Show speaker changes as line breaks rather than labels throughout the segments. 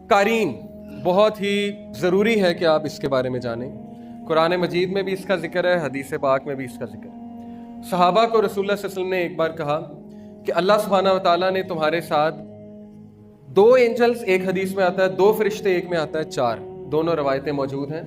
قارین بہت ہی ضروری ہے کہ آپ اس کے بارے میں جانیں۔ قرآن مجید میں بھی اس کا ذکر ہے، حدیث پاک میں بھی اس کا ذکر ہے۔ صحابہ کو رسول اللہ صلی اللہ علیہ وسلم نے ایک بار کہا کہ اللہ سبحانہ و تعالیٰ نے تمہارے ساتھ 2 اینجلز، ایک حدیث میں آتا ہے 2 فرشتے، ایک میں آتا ہے 4، دونوں روایتیں موجود ہیں۔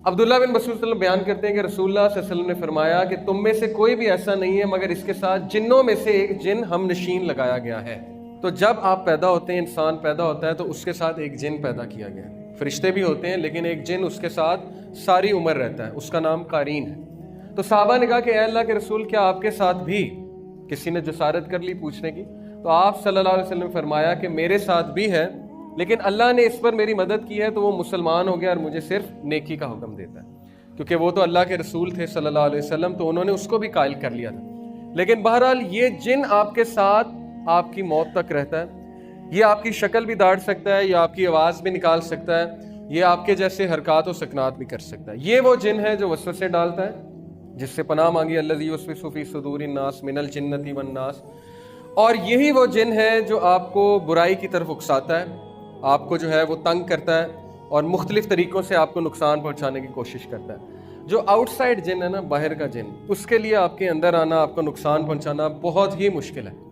عبداللہ بن مسعود صلی اللہ علیہ وسلم بیان کرتے ہیں کہ رسول اللہ صلی اللہ علیہ وسلم نے فرمایا کہ تم میں سے کوئی بھی ایسا نہیں ہے مگر اس کے ساتھ جنوں میں سے ایک جن ہم نشین لگایا گیا ہے۔ تو جب آپ پیدا ہوتے ہیں، انسان پیدا ہوتا ہے تو اس کے ساتھ ایک جن پیدا کیا گیا ہے۔ فرشتے بھی ہوتے ہیں لیکن ایک جن اس کے ساتھ ساری عمر رہتا ہے، اس کا نام قارین ہے۔ تو صحابہ نے کہا کہ اے اللہ کے رسول، کیا آپ کے ساتھ بھی؟ کسی نے جسارت کر لی پوچھنے کی، تو آپ صلی اللہ علیہ وسلم نے فرمایا کہ میرے ساتھ بھی ہے، لیکن اللہ نے اس پر میری مدد کی ہے تو وہ مسلمان ہو گیا اور مجھے صرف نیکی کا حکم دیتا ہے، کیونکہ وہ تو اللہ کے رسول تھے صلی اللہ علیہ وسلم، تو انہوں نے اس کو بھی قائل کر لیا تھا۔ لیکن بہرحال یہ جن آپ کے ساتھ آپ کی موت تک رہتا ہے، یہ آپ کی شکل بھی داڑ سکتا ہے، یہ آپ کی آواز بھی نکال سکتا ہے، یہ آپ کے جیسے حرکات و سکنات بھی کر سکتا ہے۔ یہ وہ جن ہے جو وسوسے ڈالتا ہے، جس سے پناہ مانگی الذی یوسوس فی صدور الناس من الجنۃ والناس، اور یہی وہ جن ہے جو آپ کو برائی کی طرف اکساتا ہے، آپ کو جو ہے وہ تنگ کرتا ہے اور مختلف طریقوں سے آپ کو نقصان پہنچانے کی کوشش کرتا ہے۔ جو آؤٹ سائڈ جن ہے نا، باہر کا جن، اس کے لیے آپ کے اندر آنا، آپ کو نقصان پہنچانا بہت ہی مشکل ہے۔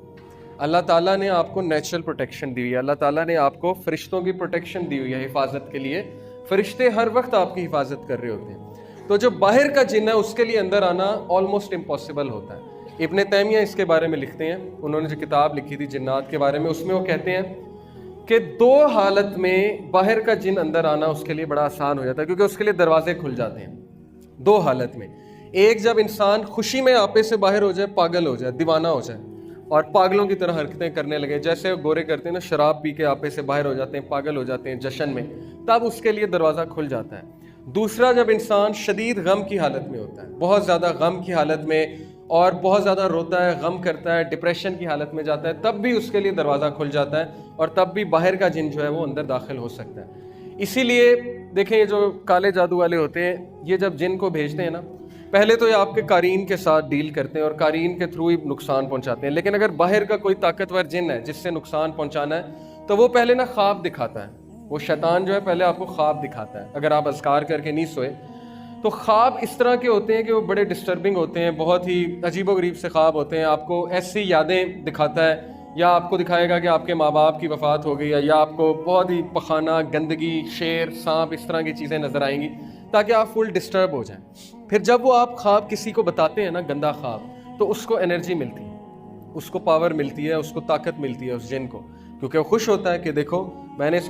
اللہ تعالیٰ نے آپ کو نیچرل پروٹیکشن دی ہوئی ہے، اللہ تعالیٰ نے آپ کو فرشتوں کی پروٹیکشن دی ہوئی ہے حفاظت کے لیے، فرشتے ہر وقت آپ کی حفاظت کر رہے ہوتے ہیں۔ تو جو باہر کا جن ہے اس کے لیے اندر آنا آلموسٹ امپاسبل ہوتا ہے۔ ابن تیمیہ اس کے بارے میں لکھتے ہیں، انہوں نے جو کتاب لکھی تھی جنات کے بارے میں، اس میں وہ کہتے ہیں کہ 2 حالت میں باہر کا جن اندر آنا اس کے لیے بڑا آسان ہو جاتا ہے، کیونکہ اس کے لیے دروازے کھل جاتے ہیں 2 حالت میں۔ ایک، جب انسان خوشی میں آپے سے باہر ہو جائے، پاگل ہو جائے، دیوانہ ہو جائے اور پاگلوں کی طرح حرکتیں کرنے لگے، جیسے گورے کرتے ہیں نا، شراب پی کے آپے سے باہر ہو جاتے ہیں، پاگل ہو جاتے ہیں جشن میں، تب اس کے لیے دروازہ کھل جاتا ہے۔ دوسرا، جب انسان شدید غم کی حالت میں ہوتا ہے، بہت زیادہ غم کی حالت میں، اور بہت زیادہ روتا ہے، غم کرتا ہے، ڈپریشن کی حالت میں جاتا ہے، تب بھی اس کے لیے دروازہ کھل جاتا ہے اور تب بھی باہر کا جن جو ہے وہ اندر داخل ہو سکتا ہے۔ اسی لیے دیکھیں، یہ جو کالے جادو والے ہوتے ہیں، یہ جب جن کو بھیجتے ہیں نا، پہلے تو یہ آپ کے قارین کے ساتھ ڈیل کرتے ہیں اور قارین کے تھرو ہی نقصان پہنچاتے ہیں، لیکن اگر باہر کا کوئی طاقتور جن ہے جس سے نقصان پہنچانا ہے تو وہ پہلے نا خواب دکھاتا ہے۔ وہ شیطان جو ہے پہلے آپ کو خواب دکھاتا ہے، اگر آپ اذکار کر کے نہیں سوئے تو خواب اس طرح کے ہوتے ہیں کہ وہ بڑے ڈسٹربنگ ہوتے ہیں، بہت ہی عجیب و غریب سے خواب ہوتے ہیں۔ آپ کو ایسی یادیں دکھاتا ہے، یا آپ کو دکھائے گا کہ آپ کے ماں باپ کی وفات ہو گئی ہے، یا آپ کو بہت ہی پخانہ، گندگی، شیر، سانپ، اس طرح کی چیزیں نظر آئیں گی تاکہ آپ فل ڈسٹرب ہو جائیں۔ پھر جب وہ آپ خواب کسی کو بتاتے ہیں نا، گندا خواب، تو اس کو انرجی ملتی ہے، اس کو پاور ملتی ہے، اس کو طاقت ملتی ہے اس جن کو، کیونکہ وہ خوش ہوتا ہے کہ دیکھو میں نے اس